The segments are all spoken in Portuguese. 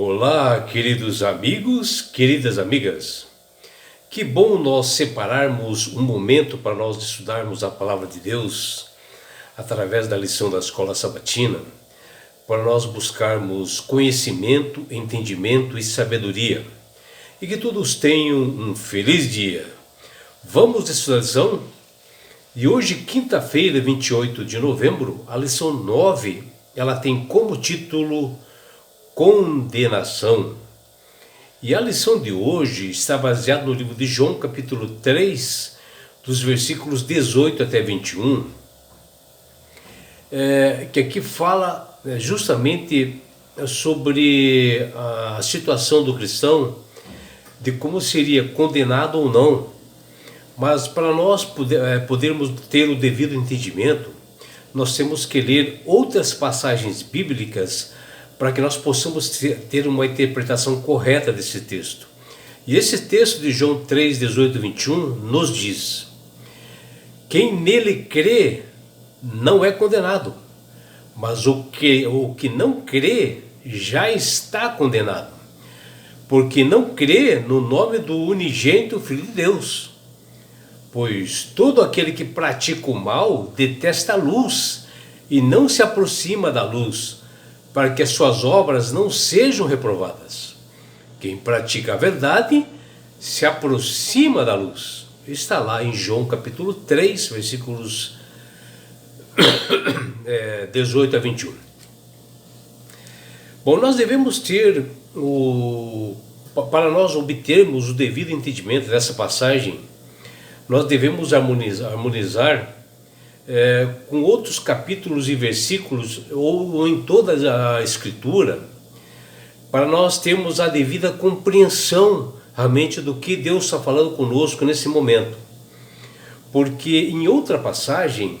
Olá, queridos amigos, queridas amigas. Que bom nós separarmos um momento para nós estudarmos a Palavra de Deus através da lição da Escola Sabatina, para nós buscarmos conhecimento, entendimento e sabedoria. E que todos tenham um feliz dia. Vamos estudar a lição? E hoje, quinta-feira, 28 de novembro, a lição 9, ela tem como título Condenação. E a lição de hoje está baseada no livro de João, capítulo 3, dos versículos 18 até 21, que aqui fala justamente sobre a situação do cristão, de como seria condenado ou não. Mas para nós podermos ter o devido entendimento, nós temos que ler outras passagens bíblicas para que nós possamos ter uma interpretação correta desse texto. E esse texto de João 3, 18 e 21 nos diz: quem nele crê não é condenado, mas o que não crê já está condenado, porque não crê no nome do unigênito Filho de Deus. Pois todo aquele que pratica o mal detesta a luz e não se aproxima da luz, para que as suas obras não sejam reprovadas. Quem pratica a verdade se aproxima da luz. Está lá em João capítulo 3, versículos 18 a 21. Bom, nós devemos ter, para nós obtermos o devido entendimento dessa passagem, nós devemos harmonizar com outros capítulos e versículos, ou em toda a Escritura, para nós termos a devida compreensão realmente do que Deus está falando conosco nesse momento. Porque em outra passagem,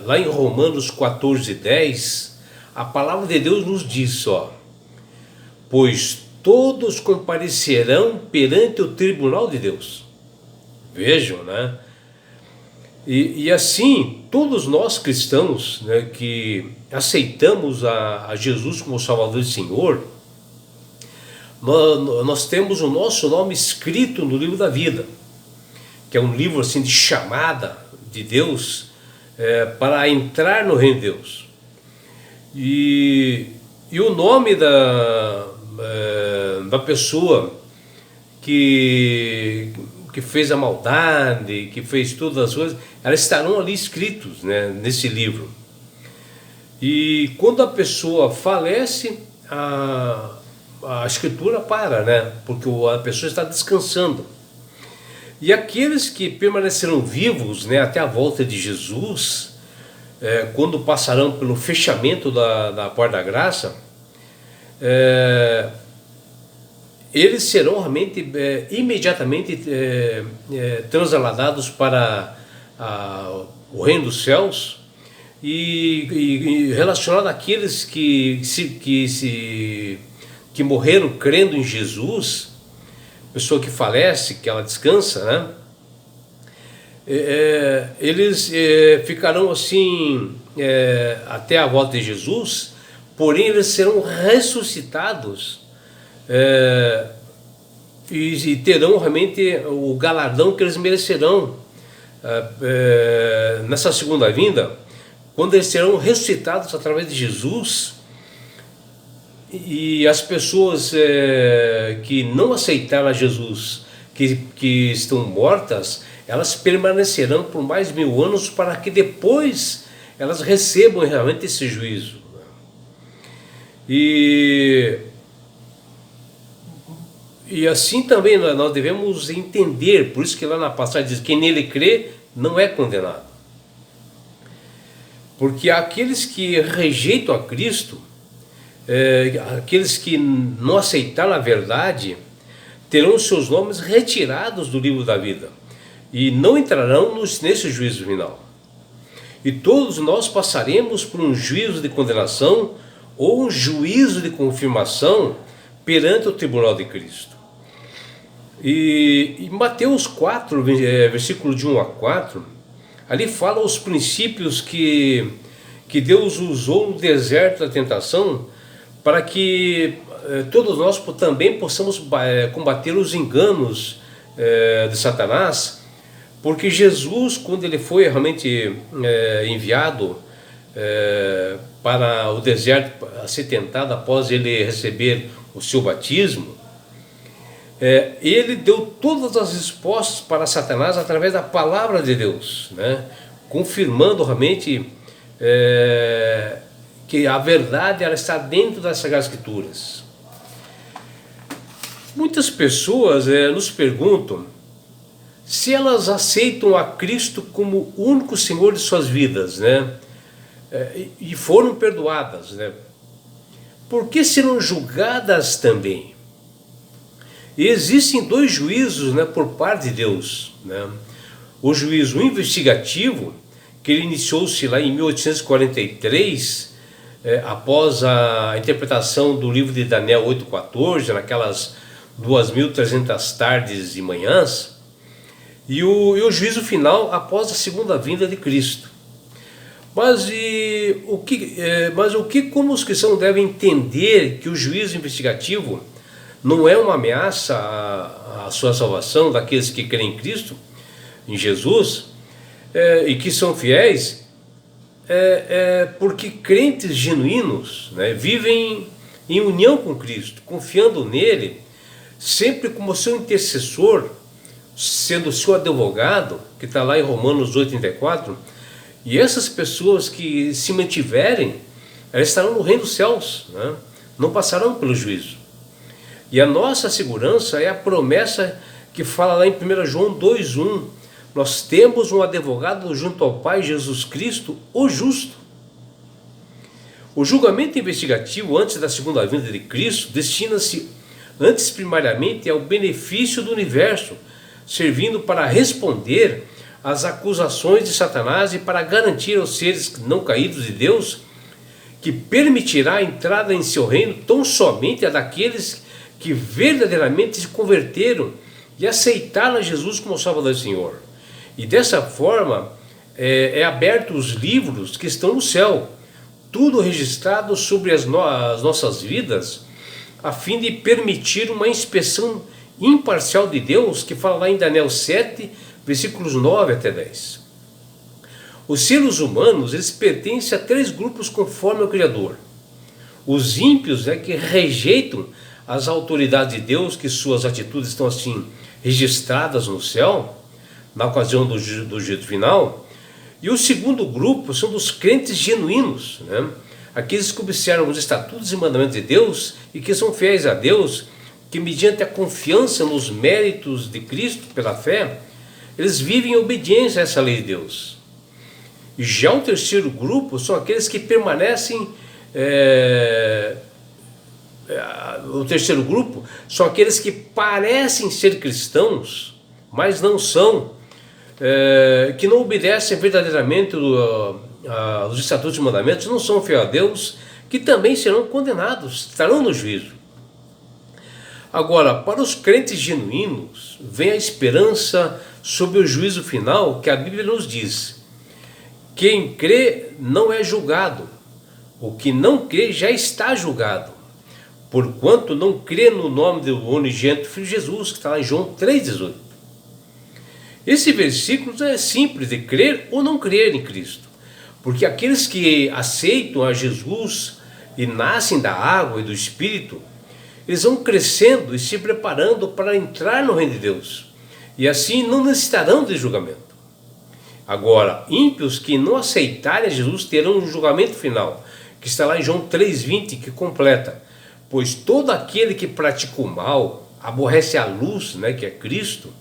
lá em Romanos 14, 10, a palavra de Deus nos diz, pois todos comparecerão perante o tribunal de Deus. Vejam, né? E assim, todos nós cristãos, né, que aceitamos a Jesus como Salvador e Senhor, nós temos o nosso nome escrito no livro da vida, que é um livro assim de chamada de Deus para entrar no reino de Deus. E o nome da pessoa que fez a maldade, que fez todas as coisas, elas estarão ali escritos, né, nesse livro. E quando a pessoa falece, a escritura para, né, porque a pessoa está descansando. E aqueles que permanecerão vivos, né, até a volta de Jesus, quando passarão pelo fechamento da porta da graça, eles serão realmente imediatamente transladados para o reino dos céus, e relacionado àqueles que morreram crendo em Jesus, pessoa que falece, que ela descansa, né? Eles ficarão assim até a volta de Jesus, porém eles serão ressuscitados e terão realmente o galardão que eles merecerão nessa segunda vinda, quando eles serão ressuscitados através de Jesus. E as pessoas que não aceitaram a Jesus, que estão mortas, elas permanecerão por mais 1000 anos, para que depois elas recebam realmente esse juízo. E assim também nós devemos entender, por isso que lá na passagem diz: quem nele crê não é condenado. Porque aqueles que rejeitam a Cristo, aqueles que não aceitaram a verdade, terão seus nomes retirados do livro da vida e não entrarão nesse juízo final. E todos nós passaremos por um juízo de condenação ou um juízo de confirmação perante o tribunal de Cristo. E em Mateus 4, versículo de 1 a 4, ali fala os princípios que Deus usou no deserto da tentação para que todos nós também possamos combater os enganos de Satanás, porque Jesus, quando ele foi realmente enviado para o deserto a ser tentado após ele receber o seu batismo, ele deu todas as respostas para Satanás através da palavra de Deus, né? Confirmando realmente que a verdade ela está dentro das Sagradas Escrituras. Muitas pessoas nos perguntam se elas aceitam a Cristo como o único Senhor de suas vidas, né? E foram perdoadas, né? Por que serão julgadas também? E existem dois juízos, né, por parte de Deus, né? O juízo investigativo, que ele iniciou-se lá em 1843, após a interpretação do livro de Daniel 8,14, naquelas 2.300 tardes e manhãs, e o juízo final após a segunda vinda de Cristo. Mas como os cristãos devem entender que o juízo investigativo não é uma ameaça à sua salvação daqueles que creem em Cristo, em Jesus, e que são fiéis, porque crentes genuínos, né, vivem em união com Cristo, confiando nele, sempre como seu intercessor, sendo seu advogado, que está lá em Romanos 8,34, e essas pessoas que se mantiverem, elas estarão no reino dos céus, né? Não passarão pelo juízo. E a nossa segurança é a promessa que fala lá em 1 João 2,1, nós temos um advogado junto ao Pai, Jesus Cristo, o justo. O julgamento investigativo antes da segunda vinda de Cristo destina-se antes primariamente ao benefício do universo, servindo para responder às acusações de Satanás e para garantir aos seres não caídos de Deus que permitirá a entrada em seu reino tão somente a daqueles que verdadeiramente se converteram e aceitaram a Jesus como Salvador e Senhor. E dessa forma aberto os livros que estão no céu, tudo registrado sobre as nossas vidas, a fim de permitir uma inspeção imparcial de Deus, que fala lá em Daniel 7, versículos 9 até 10. Os seres humanos, eles pertencem a três grupos conforme o Criador. Os ímpios, que rejeitam as autoridades de Deus, que suas atitudes estão assim registradas no céu, na ocasião do juízo final. E o segundo grupo são dos crentes genuínos, né? Aqueles que observam os estatutos e mandamentos de Deus e que são fiéis a Deus, que mediante a confiança nos méritos de Cristo pela fé, eles vivem em obediência a essa lei de Deus. E já o terceiro grupo são aqueles que permanecem, o terceiro grupo são aqueles que parecem ser cristãos, mas não são, que não obedecem verdadeiramente os estatutos e mandamentos, não são fiéis a Deus, que também serão condenados, estarão no juízo. Agora, para os crentes genuínos, vem a esperança sobre o juízo final, que a Bíblia nos diz: quem crê não é julgado, o que não crê já está julgado, porquanto não crê no nome do unigênito Filho Jesus, que está lá em João 3,18. Esse versículo é simples de crer ou não crer em Cristo, porque aqueles que aceitam a Jesus e nascem da água e do Espírito, eles vão crescendo e se preparando para entrar no reino de Deus, e assim não necessitarão de julgamento. Agora, ímpios que não aceitarem a Jesus terão um julgamento final, que está lá em João 3,20, que completa: pois todo aquele que pratica o mal aborrece a luz, que é Cristo,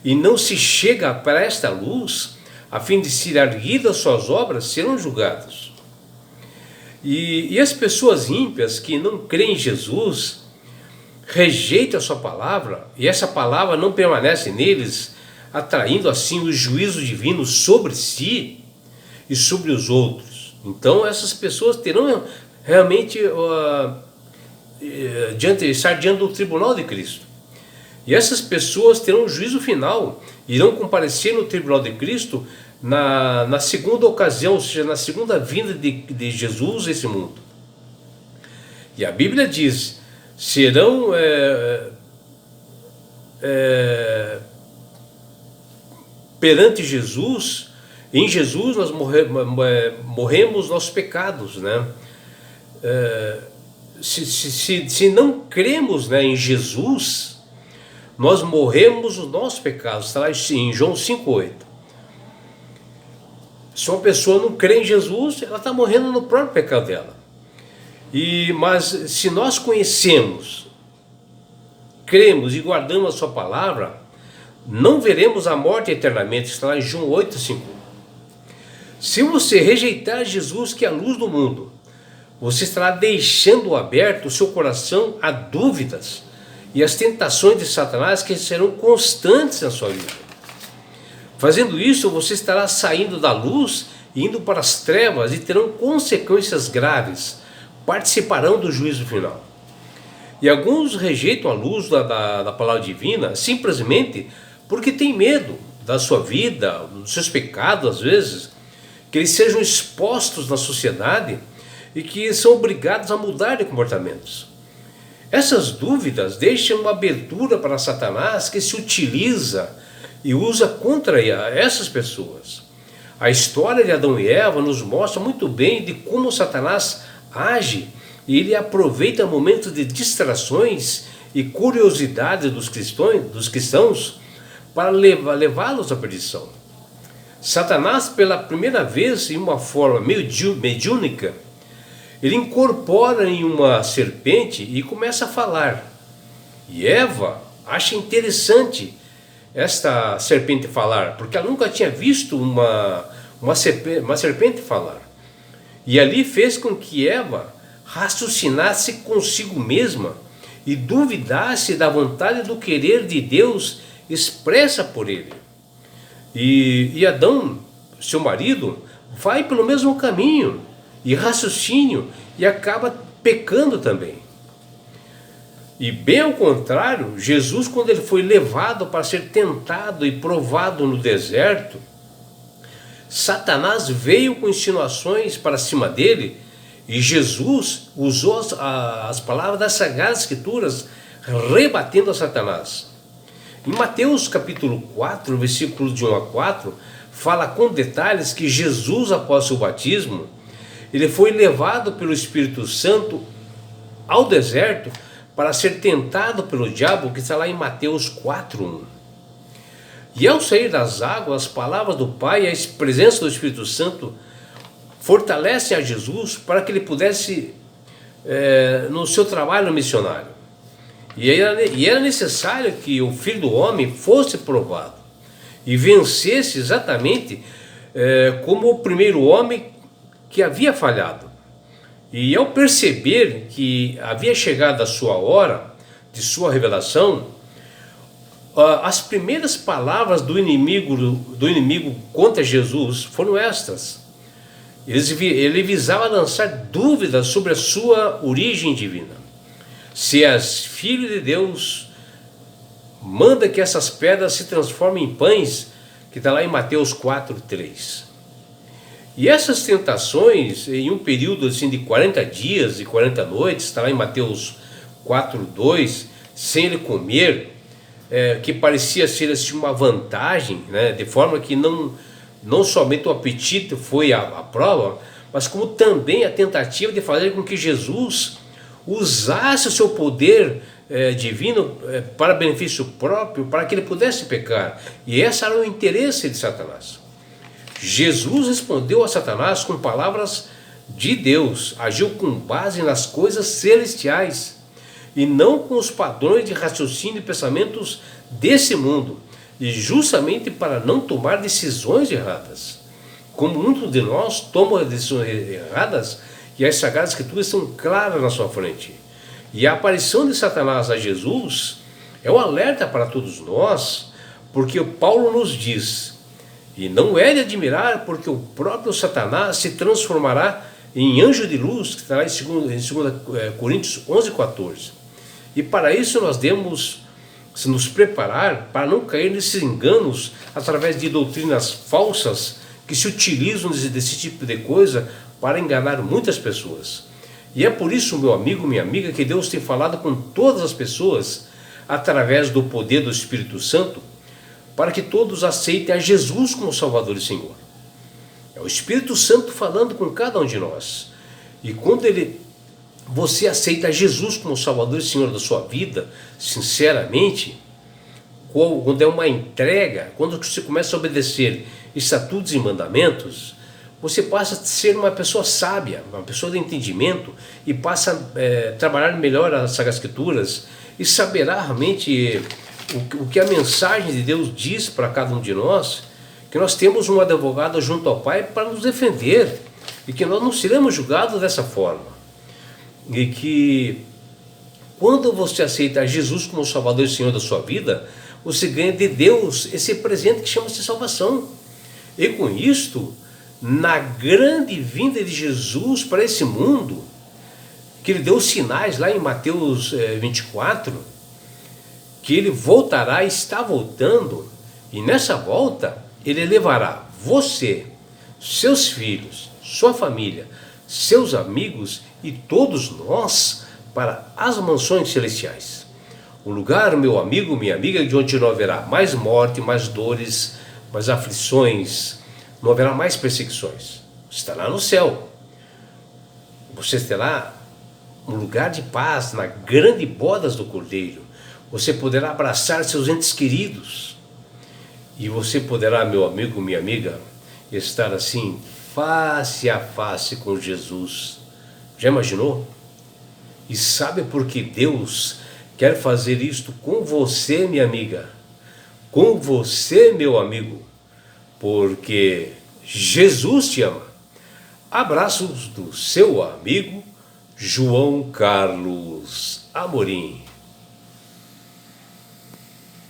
e não se chega para esta luz, a fim de se arguir as suas obras, serão julgados. E as pessoas ímpias que não creem em Jesus, rejeitam a sua palavra, e essa palavra não permanece neles, atraindo assim o juízo divino sobre si e sobre os outros. Então essas pessoas terão realmente estar diante do tribunal de Cristo. E essas pessoas terão um juízo final, irão comparecer no tribunal de Cristo na segunda ocasião, ou seja, na segunda vinda de Jesus a esse mundo. E a Bíblia diz: serão perante Jesus. Em Jesus nós morremos nossos pecados, né? Se não cremos, né, em Jesus, nós morremos os nossos pecados. Está lá em João 5,8. Se uma pessoa não crê em Jesus, ela está morrendo no próprio pecado dela. Mas se nós conhecemos, cremos e guardamos a sua palavra, não veremos a morte eternamente. Está lá em João 8,5. Se você rejeitar Jesus, que é a luz do mundo, você estará deixando aberto o seu coração a dúvidas e as tentações de Satanás, que serão constantes na sua vida. Fazendo isso, você estará saindo da luz e indo para as trevas, e terão consequências graves, participarão do juízo final. E alguns rejeitam a luz da palavra divina simplesmente porque têm medo da sua vida, dos seus pecados, às vezes, que eles sejam expostos na sociedade e que são obrigados a mudar de comportamentos. Essas dúvidas deixam uma abertura para Satanás, que se utiliza e usa contra essas pessoas. A história de Adão e Eva nos mostra muito bem de como Satanás age, e ele aproveita momentos de distrações e curiosidade dos cristãos para levá-los à perdição. Satanás, pela primeira vez, em uma forma mediúnica, ele incorpora em uma serpente e começa a falar. E Eva acha interessante esta serpente falar, porque ela nunca tinha visto uma serpente falar. E ali fez com que Eva raciocinasse consigo mesma e duvidasse da vontade do querer de Deus expressa por ele. E Adão, seu marido, vai pelo mesmo caminho e raciocínio e acaba pecando também. E bem ao contrário, Jesus, quando ele foi levado para ser tentado e provado no deserto, Satanás veio com insinuações para cima dele, e Jesus usou as palavras das Sagradas Escrituras, rebatendo a Satanás. Em Mateus capítulo 4, versículos de 1 a 4, fala com detalhes que Jesus, após seu batismo, ele foi levado pelo Espírito Santo ao deserto para ser tentado pelo diabo, que está lá em Mateus 4:1. E ao sair das águas, as palavras do Pai e a presença do Espírito Santo fortalecem a Jesus para que ele pudesse, no seu trabalho missionário. E era necessário que o Filho do Homem fosse provado e vencesse exatamente como o primeiro homem que havia falhado. E ao perceber que havia chegado a sua hora de sua revelação, as primeiras palavras do inimigo contra Jesus foram estas. Ele visava lançar dúvidas sobre a sua origem divina. Se és filho de Deus, manda que essas pedras se transformem em pães, que está lá em Mateus 4:3. E essas tentações, em um período assim de 40 dias e 40 noites, está lá em Mateus 4:2, sem ele comer, que parecia ser assim uma vantagem, né? De forma que não somente o apetite foi a prova, mas como também a tentativa de fazer com que Jesus usasse o seu poder divino para benefício próprio, para que ele pudesse pecar. E esse era o interesse de Satanás. Jesus respondeu a Satanás com palavras de Deus, agiu com base nas coisas celestiais e não com os padrões de raciocínio e pensamentos desse mundo, e justamente para não tomar decisões erradas. Como muitos de nós tomam decisões erradas, e as Sagradas Escrituras estão claras na sua frente. E a aparição de Satanás a Jesus é um alerta para todos nós, porque Paulo nos diz: e não é de admirar, porque o próprio Satanás se transformará em anjo de luz, que está lá em 2 Coríntios 11:14. E para isso nós devemos nos preparar para não cair nesses enganos através de doutrinas falsas que se utilizam desse tipo de coisa para enganar muitas pessoas. E é por isso, meu amigo, minha amiga, que Deus tem falado com todas as pessoas através do poder do Espírito Santo, para que todos aceitem a Jesus como Salvador e Senhor. É o Espírito Santo falando com cada um de nós. E quando você aceita Jesus como Salvador e Senhor da sua vida, sinceramente, quando é uma entrega, quando você começa a obedecer estatutos e mandamentos, você passa a ser uma pessoa sábia, uma pessoa de entendimento, e passa a trabalhar melhor as Sagradas Escrituras e saberá realmente o que a mensagem de Deus diz para cada um de nós, que nós temos um advogado junto ao Pai para nos defender e que nós não seremos julgados dessa forma. E que quando você aceita Jesus como Salvador e Senhor da sua vida, você ganha de Deus esse presente que chama-se salvação. E com isto, na grande vinda de Jesus para esse mundo, que ele deu sinais lá em Mateus 24, que ele voltará e está voltando, e nessa volta ele levará você, seus filhos, sua família, seus amigos e todos nós para as mansões celestiais. Um lugar, meu amigo, minha amiga, de onde não haverá mais morte, mais dores, mais aflições, não haverá mais perseguições. Estará no céu. Você terá um lugar de paz na grande bodas do Cordeiro. Você poderá abraçar seus entes queridos. E você poderá, meu amigo, minha amiga, estar assim, face a face com Jesus. Já imaginou? E sabe por que Deus quer fazer isto com você, minha amiga? Com você, meu amigo? Porque Jesus te ama. Abraços do seu amigo João Carlos Amorim.